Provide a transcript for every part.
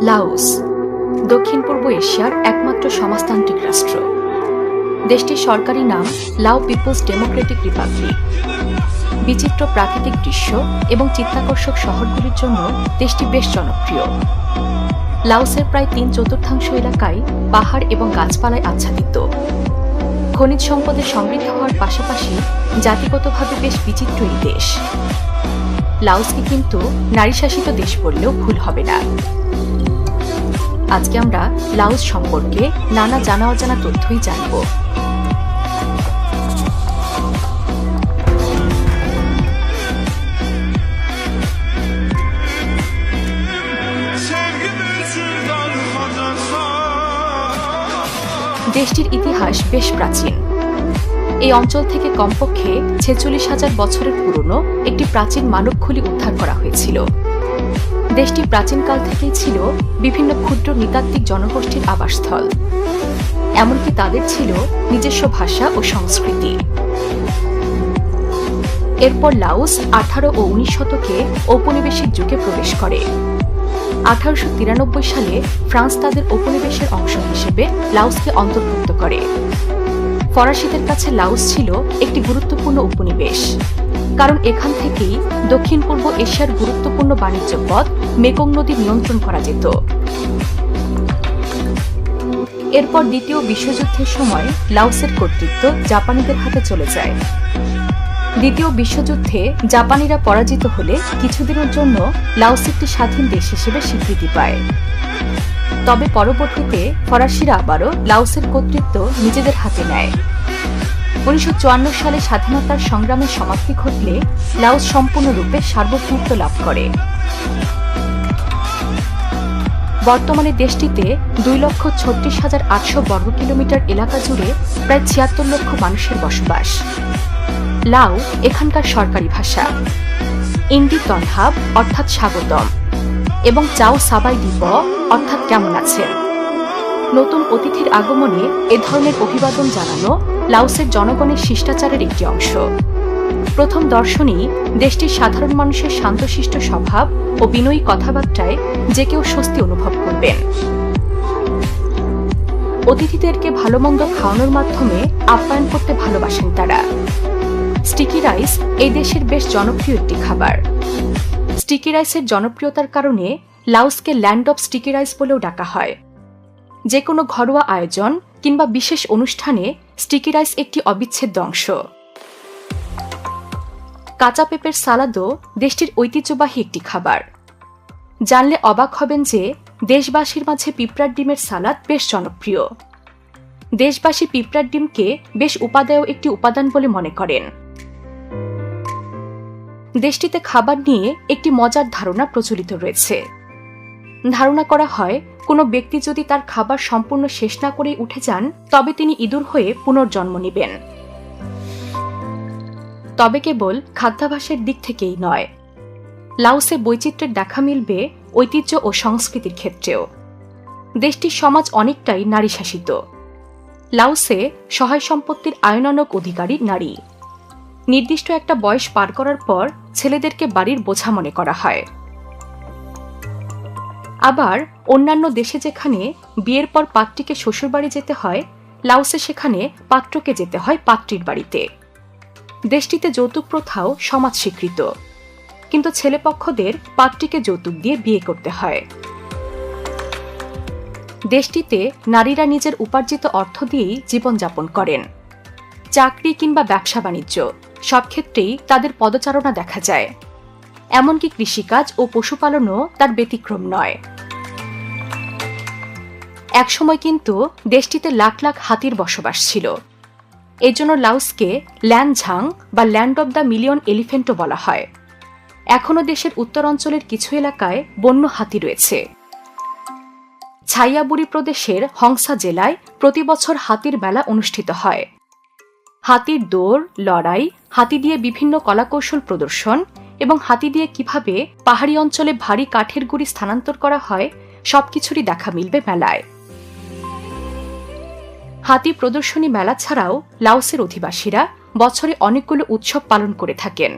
Laos দক্ষিণ পূর্ব এশিয়ার একমাত্র সমাজতান্ত্রিক রাষ্ট্র। দেশটির সরকারি নাম লাও পিপলস ডেমোক্রেটিক রিপাবলিক। বিচিত্র প্রাকৃতিক দৃশ্য এবং চিত্তাকর্ষক শহরগুলির জন্য দেশটি বেশ জনপ্রিয়। লাওসের প্রায় 3/4 এলাকায় পাহাড় এবং গাছপালায় আচ্ছাদিত। খনিজ সম্পদে সমৃদ্ধ হওয়ার পাশাপাশি জাতিগতভাবে বেশ বিচিত্র এই দেশ। লাওসকে কিন্তু নারীশাসিত দেশ বললেও ভুল হবে না। আজকে আমরা লাওস সম্পর্কে নানা জানা অজানা তথ্যই জানব। দেশটির ইতিহাস বেশ প্রাচীন। এই অঞ্চল থেকে কমপক্ষে 46,000 বছরের পুরনো একটি প্রাচীন মানবখুলি উদ্ধার করা হয়েছিল। দেশটি প্রাচীনকাল থেকেই ছিল বিভিন্ন ক্ষুদ্র নৃতাত্ত্বিক জনগোষ্ঠীর আবাসস্থল। এমনকি তাদের ছিল নিজস্ব ভাষা ও সংস্কৃতি। এরপর লাওস 18 ও 19 শতকে ঔপনিবেশিক যুগে প্রবেশ করে। 1893 সালে ফ্রান্স তাদের উপনিবেশের অংশ হিসেবে লাওসকে অন্তর্ভুক্ত করে। ফরাসিদের কাছে লাওস ছিল একটি গুরুত্বপূর্ণ উপনিবেশ, কারণ এখান থেকেই দক্ষিণ পূর্ব এশিয়ার গুরুত্বপূর্ণ বাণিজ্য পথ মেকং নদী নিয়ন্ত্রণ করা যেত। এরপর দ্বিতীয় বিশ্বযুদ্ধের সময় লাওসের কর্তৃত্ব জাপানিদের হাতে চলে যায়। দ্বিতীয় বিশ্বযুদ্ধে জাপানিরা পরাজিত হলে কিছুদিনের জন্য লাওস একটি স্বাধীন দেশ হিসেবে স্বীকৃতি পায়। তবে পরবর্তীতে ফরাসিরা আবারও লাওসের কর্তৃত্ব নিজেদের হাতে নেয়। 1954 সালে স্বাধীনতার সংগ্রামের সমাপ্তি ঘটলে লাওস সম্পূর্ণরূপে সার্বভৌমত্ব লাভ করে। বর্তমানে দেশটিতে 2,36,800 বর্গ কিলোমিটার এলাকা জুড়ে প্রায় 76 লক্ষ মানুষের বসবাস। লাও এখানকার সরকারি ভাষা। ইন্ডি তনহাব অর্থাৎ স্বাগতম এবং চাও সাবাই দ্বীপ অর্থাৎ কেমন আছেন। নতুন অতিথির আগমনে এ ধরনের অভিবাদন জানানো লাওসের জনগণের শিষ্টাচারের একটি অংশ। প্রথম দর্শনেই দেশটির সাধারণ মানুষের শান্তশিষ্ট স্বভাব ও বিনয়ী কথাবার্তায় যে কেউ স্বস্তি অনুভব করবেন। অতিথিদেরকে ভালোমন্দ খাওয়ানোর মাধ্যমে আপ্যায়ন করতে ভালোবাসেন তারা। স্টিকি রাইস এই দেশের বেশ জনপ্রিয় একটি খাবার। স্টিকি রাইসের জনপ্রিয়তার কারণে লাওসকে ল্যান্ড অব স্টিকি রাইস বলেও ডাকা হয়। যে কোনো ঘরোয়া আয়োজন কিংবা বিশেষ অনুষ্ঠানে স্টিকি রাইস একটি অবিচ্ছেদ্য অংশ। কাঁচা পেঁপের সালাদও দেশটির ঐতিহ্যবাহী একটি খাবার। জানলে অবাক হবেন যে দেশবাসীর মাঝে পিঁপড়ার ডিমের সালাদ বেশ জনপ্রিয়। দেশবাসী পিঁপড়ার ডিমকে বেশ উপাদেয় একটি উপাদান বলে মনে করেন। দেশটিতে খাবার নিয়ে একটি মজার ধারণা প্রচলিত রয়েছে। ধারণা করা হয় কোনো ব্যক্তি যদি তার খাবার সম্পূর্ণ শেষ না করেই উঠে যান তবে তিনি ইঁদুর হয়ে পুনর্জন্ম নেবেন। তবে কেবল খাদ্যাভ্যাসের দিক থেকেই নয়, লাওসে বৈচিত্র্যের দেখা মিলবে ঐতিহ্য ও সংস্কৃতির ক্ষেত্রেও। দেশটির সমাজ অনেকটাই নারী শাসিত। লাওসে সহায় সম্পত্তির আইনানুগ অধিকারী নারী। নির্দিষ্ট একটা বয়স পার করার পর ছেলেদেরকে বাড়ির বোঝা মনে করা হয়। আবার অন্যান্য দেশে যেখানে বিয়ের পর পাত্রীকে শ্বশুরবাড়ি যেতে হয়, লাওসে সেখানে পাত্রকে যেতে হয় পাত্রীর বাড়িতে। দেশটিতে যৌতুক প্রথাও সমাজ স্বীকৃত, কিন্তু ছেলেপক্ষদের পাত্রীকে যৌতুক দিয়ে বিয়ে করতে হয়। দেশটিতে নারীরা নিজের উপার্জিত অর্থ দিয়েই জীবনযাপন করেন। চাকরি কিংবা ব্যবসা বাণিজ্য সব ক্ষেত্রেই তাদের পদচারণা দেখা যায়। এমনকি কৃষিকাজ ও পশুপালনও তার ব্যতিক্রম নয়। একসময় কিন্তু দেশটিতে লাখ লাখ হাতির বসবাস ছিল। এজন্য লাওসকে ল্যানঝাং বা ল্যান্ড অব দ্য মিলিয়ন এলিফ্যান্টও বলা হয়। এখনও দেশের উত্তরাঞ্চলের কিছু এলাকায় বন্য হাতি রয়েছে। ছাইয়াবুরি প্রদেশের হংসা জেলায় প্রতি বছর হাতির মেলা অনুষ্ঠিত হয়। হাতির দৌড়, লড়াই, হাতি দিয়ে বিভিন্ন কলাকৌশল প্রদর্শন এবং হাতি দিয়ে কিভাবে পাহাড়ি অঞ্চলে ভারী কাঠের গুঁড়ি স্থানান্তর করা হয় সবকিছুরই দেখা মিলবে মেলায়। হাতি প্রদর্শনী মেলা ছাড়াও লাওসের অধিবাসীরা বছরে অনেকগুলো উৎসব পালন করে থাকেন।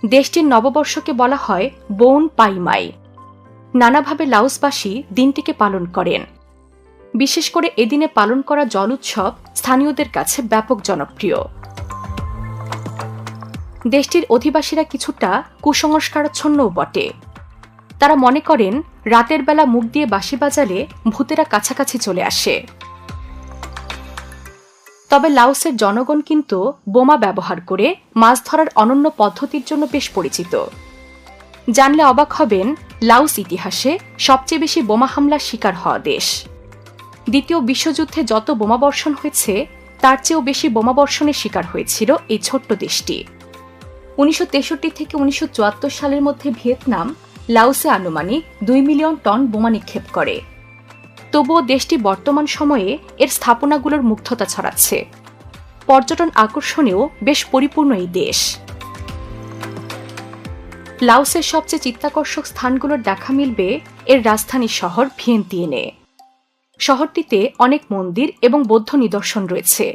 দেশটির নববর্ষকে বলা হয় বোন পাইমাই। নানাভাবে লাওসবাসী দিনটিকে পালন করেন। বিশেষ করে এদিনে পালন করা জল উৎসব স্থানীয়দের কাছে ব্যাপক জনপ্রিয়। দেশটির অধিবাসীরা কিছুটা কুসংস্কারাচ্ছন্নও বটে। তারা মনে করেন রাতের বেলা মুখ দিয়ে বাঁশি বাজালে ভূতেরা কাছাকাছি চলে আসে। তবে লাওসের জনগণ কিন্তু বোমা ব্যবহার করে মাছ ধরার অনন্য পদ্ধতির জন্য বেশ পরিচিত। জানলে অবাক হবেন, লাওস ইতিহাসে সবচেয়ে বেশি বোমা হামলার শিকার হওয়া দেশ। দ্বিতীয় বিশ্বযুদ্ধে যত বোমাবর্ষণ হয়েছে তার চেয়েও বেশি বোমাবর্ষণের শিকার হয়েছিল এই ছোট্ট দেশটি। 1963 থেকে 1974 সালের মধ্যে ভিয়েতনাম লাওসে আনুমানিক 2 মিলিয়ন টন বোমা নিক্ষেপ করে। তবুও দেশটি বর্তমান সময়ে এর স্থাপনাগুলোর মুগ্ধতা ছড়াচ্ছে। পর্যটন আকর্ষণেও বেশ পরিপূর্ণ এই দেশ। লাওসের সবচেয়ে চিত্তাকর্ষক স্থানগুলোর দেখা মিলবে এর রাজধানী শহর ভিয়েন্তিয়েনে। শহরটিতে অনেক মন্দির এবং বৌদ্ধ নিদর্শন রয়েছে।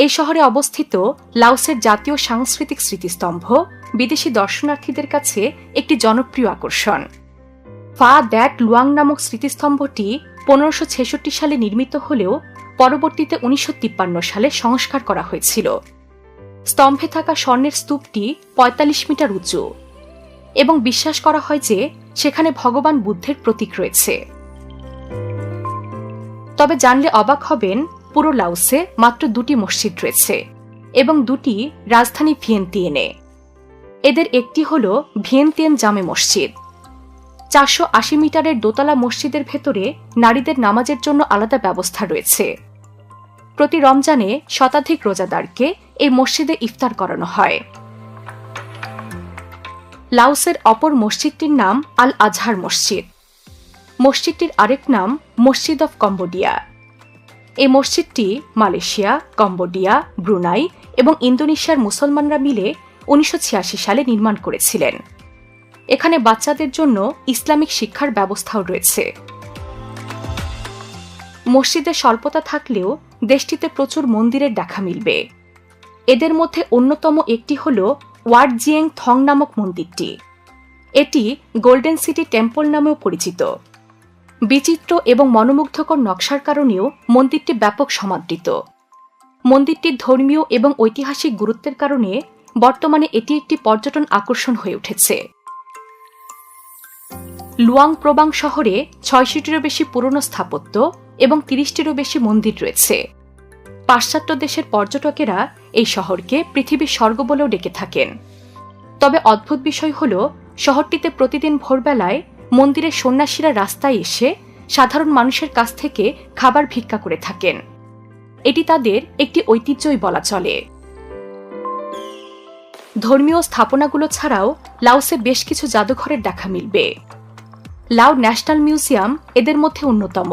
এই শহরে অবস্থিত লাওসের জাতীয় সাংস্কৃতিক স্মৃতিস্তম্ভ বিদেশি দর্শনার্থীদের কাছে একটি জনপ্রিয় আকর্ষণ। ফা দ্যাট লুয়াং নামক স্মৃতিস্তম্ভটি 1566 সালে নির্মিত হলেও পরবর্তীতে 1953 সালে সংস্কার করা হয়েছিল। স্তম্ভে থাকা স্বর্ণের স্তূপটি 45 মিটার উঁচু এবং বিশ্বাস করা হয় যে সেখানে ভগবান বুদ্ধের প্রতীক রয়েছে। তবে জানলে অবাক হবেন, পুরো লাওসে মাত্র 2টি মসজিদ রয়েছে এবং 2টি রাজধানী ভিয়েন্তিয়েনে। এদের একটি হল ভিয়েন্তিয়েন জামে মসজিদ। 480 মিটারের দোতলা মসজিদের ভেতরে নারীদের নামাজের জন্য আলাদা ব্যবস্থা রয়েছে। প্রতি রমজানে শতাধিক রোজাদারকে এই মসজিদে ইফতার করানো হয়। লাওসের অপর মসজিদটির নাম আল আজহার মসজিদ। মসজিদটির আরেক নাম মসজিদ অফ কম্বোডিয়া। এই মসজিদটি মালয়েশিয়া, কম্বোডিয়া, ব্রুনাই এবং ইন্দোনেশিয়ার মুসলমানরা মিলে 1986 সালে নির্মাণ করেছিলেন। এখানে বাচ্চাদের জন্য ইসলামিক শিক্ষার ব্যবস্থাও রয়েছে। মসজিদের স্বল্পতা থাকলেও দেশটিতে প্রচুর মন্দিরের দেখা মিলবে। এদের মধ্যে অন্যতম একটি হল ওয়াট জিয়েং থং নামক মন্দিরটি। এটি গোল্ডেন সিটি টেম্পল নামেও পরিচিত। বিচিত্র এবং মনোমুগ্ধকর নকশার কারণেও মন্দিরটি ব্যাপক সমাদৃত। মন্দিরটির ধর্মীয় এবং ঐতিহাসিক গুরুত্বের কারণে বর্তমানে এটি একটি পর্যটন আকর্ষণ হয়ে উঠেছে। লুয়াং প্রবাং শহরে 600টিরও বেশি পুরনো স্থাপত্য এবং 30টিরও বেশি মন্দির রয়েছে। পাশ্চাত্য দেশের পর্যটকেরা এই শহরকে পৃথিবীর স্বর্গ বলেও ডেকে থাকেন। তবে অদ্ভুত বিষয় হল, শহরটিতে প্রতিদিন ভোরবেলায় মন্দিরের সন্ন্যাসীরা রাস্তায় এসে সাধারণ মানুষের কাছ থেকে খাবার ভিক্ষা করে থাকেন। এটি তাদের একটি ঐতিহ্যই বলা চলে। ধর্মীয় স্থাপনাগুলো ছাড়াও লাওসে বেশ কিছু জাদুঘরের দেখা মিলবে। লাও ন্যাশনাল মিউজিয়াম এদের মধ্যে অন্যতম।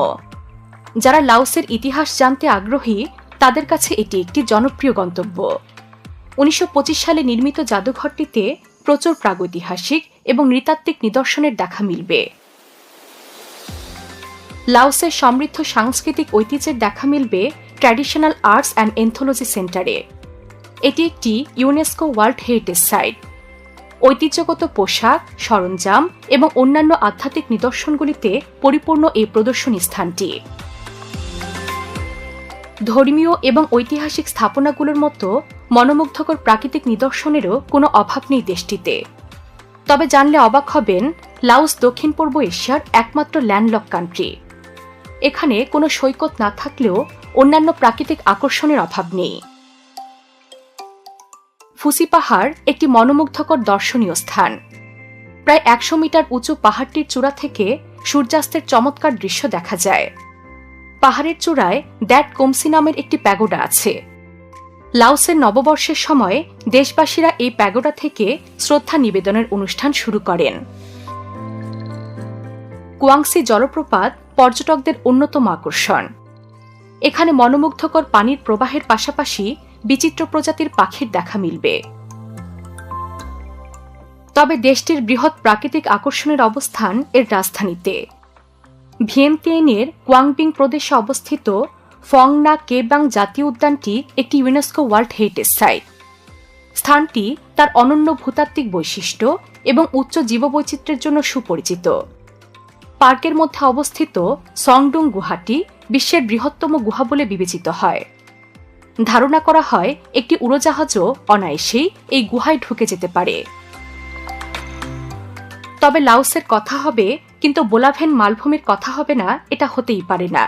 যারা লাওসের ইতিহাস জানতে আগ্রহী তাদের কাছে এটি একটি জনপ্রিয় গন্তব্য। 1925 সালে নির্মিত জাদুঘরটিতে প্রচুর প্রাগৈতিহাসিক এবং নৃতাত্ত্বিক নিদর্শনের দেখা মিলবে। লাওসের সমৃদ্ধ সাংস্কৃতিক ঐতিহ্যের দেখা মিলবে ট্র্যাডিশনাল আর্টস অ্যান্ড এনথোলজি সেন্টারে। এটি একটি ইউনেস্কো ওয়ার্ল্ড হেরিটেজ সাইট। ঐতিহ্যগত পোশাক, সরঞ্জাম এবং অন্যান্য আধ্যাত্মিক নিদর্শনগুলিতে পরিপূর্ণ এই প্রদর্শনী স্থানটি। ধর্মীয় এবং ঐতিহাসিক স্থাপনাগুলোর মতো মনোমুগ্ধকর প্রাকৃতিক নিদর্শনেরও কোনো অভাব নেই দেশটিতে। তবে জানলে অবাক হবেন, লাওস দক্ষিণ পূর্ব এশিয়ার একমাত্র ল্যান্ডলক কান্ট্রি। এখানে কোনো সৈকত না থাকলেও অন্যান্য প্রাকৃতিক আকর্ষণের অভাব নেই। ফুসি পাহাড় একটি মনোমুগ্ধকর দর্শনীয় স্থান। প্রায় 100 মিটার উঁচু পাহাড়টির চূড়া থেকে সূর্যাস্তের চমৎকার দৃশ্য দেখা যায়। পাহাড়ের চূড়ায় দ্যাট কোমসি নামের একটি প্যাগোডা আছে। লাওসের নববর্ষের সময় দেশবাসীরা এই প্যাগোডা থেকে শ্রদ্ধা নিবেদনের অনুষ্ঠান শুরু করেন। কুয়াংসি জলপ্রপাত পর্যটকদের অন্যতম আকর্ষণ। এখানে মনোমুগ্ধকর পানির প্রবাহের পাশাপাশি বিচিত্র প্রজাতির পাখির দেখা মিলবে। তবে দেশটির বৃহৎ প্রাকৃতিক আকর্ষণের অবস্থান এর রাজধানীতে। ভিয়েন্তিয়েনের কুয়াংবিং প্রদেশে অবস্থিত ফং না কেবাং জাতীয় উদ্যানটি একটি ইউনেস্কো ওয়ার্ল্ড হেরিটেজ সাইট। স্থানটি তার অনন্য ভূতাত্ত্বিক বৈশিষ্ট্য এবং উচ্চ জীববৈচিত্র্যের জন্য সুপরিচিত। পার্কের মধ্যে অবস্থিত সংডুং গুহাটি বিশ্বের বৃহত্তম গুহা বলে বিবেচিত হয়। ধারণা করা হয় একটি উড়োজাহাজও অনায়াসেই এই গুহায় ঢুকে যেতে পারে। তবে লাওসের কথা হবে, কিন্তু বোলাভেন মালভূমির কথা হবে না, এটা হতেই পারে না।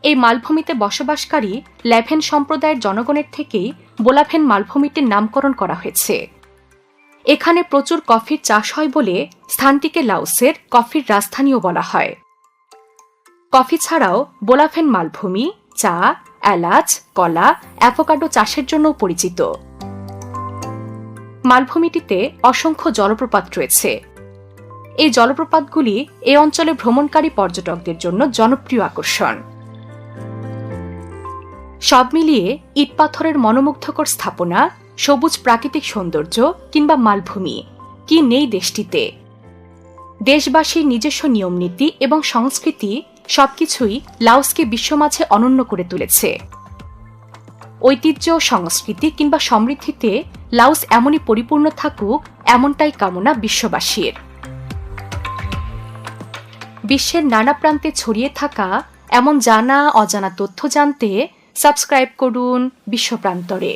এই মালভূমিতে বসবাসকারী ল্যাভেন সম্প্রদায়ের জনগণের থেকেই বোলাভেন মালভূমিটির নামকরণ করা হয়েছে। এখানে প্রচুর কফির চাষ হয় বলে স্থানটিকে লাওসের কফির রাজধানীও বলা হয়। কফি ছাড়াও বোলাভেন মালভূমি চা, এলাচ, কলা, অ্যাভোকাডো চাষের জন্য পরিচিত। মালভূমিটিতে অসংখ্য জলপ্রপাত রয়েছে। এই জলপ্রপাতগুলি এই অঞ্চলে ভ্রমণকারী পর্যটকদের জন্য জনপ্রিয় আকর্ষণ। সব মিলিয়ে ইটপাথরের মনোমুগ্ধকর স্থাপনা, সবুজ প্রাকৃতিক সৌন্দর্য কিংবা মালভূমি, কি নেই দেশটিতে। দেশবাসীর নিজস্ব নিয়মনীতি এবং সংস্কৃতি সবকিছুই লাওসকে বিশ্বমাঝে অনন্য করে তুলেছে। ঐতিহ্য, সংস্কৃতি কিংবা সমৃদ্ধিতে লাওস এমনই পরিপূর্ণ থাকুক, এমনটাই কামনা বিশ্ববাসীর। বিশ্বের নানা প্রান্তে ছড়িয়ে থাকা এমন জানা অজানা তথ্য জানতে সাবস্ক্রাইব করুন বিশ্বপ্রান্তরে।